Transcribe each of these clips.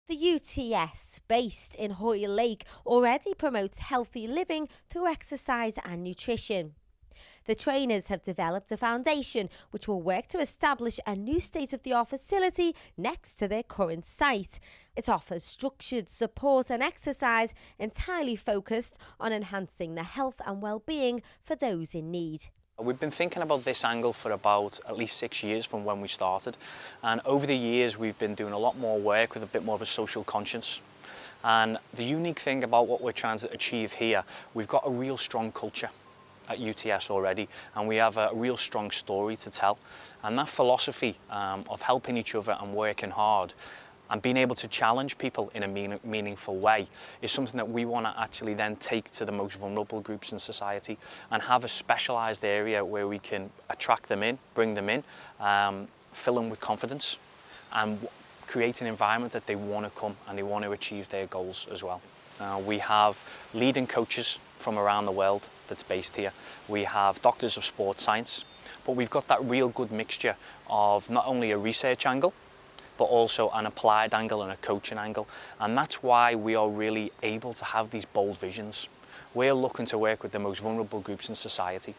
The UTS, based in Hoylake, already promotes healthy living through exercise and nutrition. The trainers have developed a foundation which will work to establish a new state-of-the-art facility next to their current site. It offers structured support and exercise entirely focused on enhancing the health and well-being for those in need. We've been thinking about this angle for about at least 6 years from when we started, and over the years we've been doing a lot more work with a bit more of a social conscience. And the unique thing about what we're trying to achieve here, we've got a real strong culture at UTS already, and we have a real strong story to tell. And that philosophy of helping each other and working hard and being able to challenge people in a meaningful way is something that we want to actually then take to the most vulnerable groups in society and have a specialised area where we can attract them in, bring them in, fill them with confidence and create an environment that they want to come and they want to achieve their goals as well. We have leading coaches from around the world that's based here. We have doctors of sports science, but we've got that real good mixture of not only a research angle, but also an applied angle and a coaching angle. And that's why we are really able to have these bold visions. We're looking to work with the most vulnerable groups in society,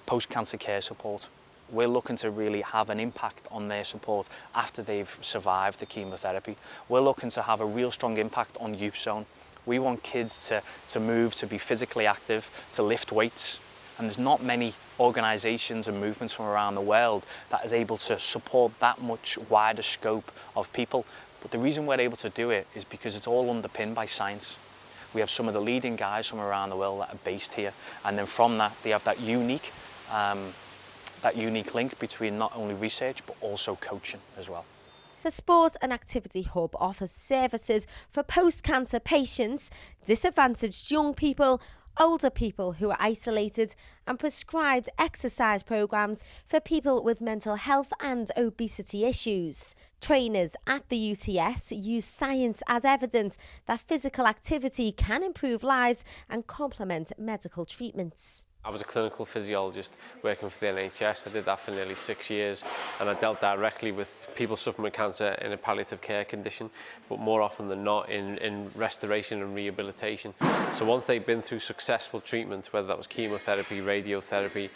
post-cancer care support. We're looking to really have an impact on their support after they've survived the chemotherapy. We're looking to have a real strong impact on youth zone. We want kids to move, to be physically active, to lift weights. And there's not many organisations and movements from around the world that is able to support that much wider scope of people. But the reason we're able to do it is because it's all underpinned by science. We have some of the leading guys from around the world that are based here, and then from that they have that unique link between not only research but also coaching as well. The Sport and Activity Hub offers services for post-cancer patients, disadvantaged young people, older people who are isolated, and prescribed exercise programs for people with mental health and obesity issues. Trainers at the UTS use science as evidence that physical activity can improve lives and complement medical treatments. I was a clinical physiologist working for the NHS. I did that for nearly 6 years, and I dealt directly with people suffering with cancer in a palliative care condition, but more often than not in restoration and rehabilitation. So once they've been through successful treatment, whether that was chemotherapy, radiotherapy,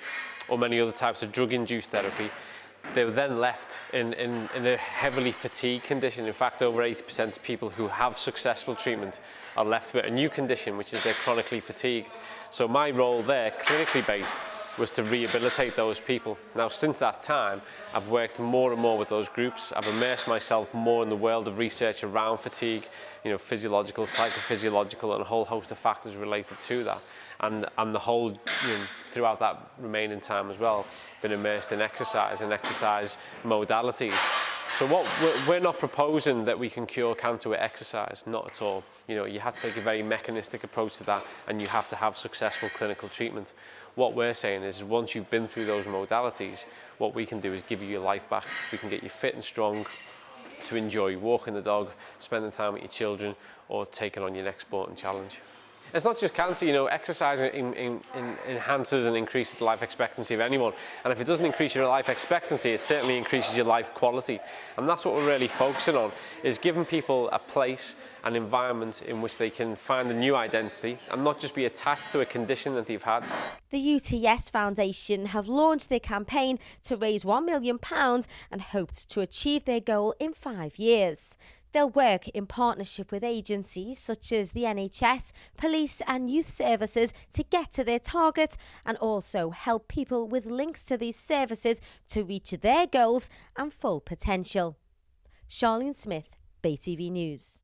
or many other types of drug-induced therapy, they were then left in a heavily fatigued condition. In fact, over 80% of people who have successful treatment are left with a new condition, which is they're chronically fatigued. So my role there, clinically based, was to rehabilitate those people. Now, since that time, I've worked more and more with those groups. I've immersed myself more in the world of research around fatigue, physiological, psychophysiological, and a whole host of factors related to that. And the whole, throughout that remaining time as well, been immersed in exercise and exercise modalities. So what we're not proposing that we can cure cancer with exercise, not at all. You have to take a very mechanistic approach to that, and you have to have successful clinical treatment. What we're saying is once you've been through those modalities, what we can do is give you your life back. We can get you fit and strong to enjoy walking the dog, spending time with your children, or taking on your next sport and challenge. It's not just cancer, exercise enhances and increases the life expectancy of anyone. And if it doesn't increase your life expectancy, it certainly increases your life quality. And that's what we're really focusing on, is giving people a place, an environment in which they can find a new identity and not just be attached to a condition that they've had. The UTS Foundation have launched their campaign to raise £1 million and hoped to achieve their goal in 5 years. They'll work in partnership with agencies such as the NHS, police and youth services to get to their target, and also help people with links to these services to reach their goals and full potential. Charlene Smith, BayTV News.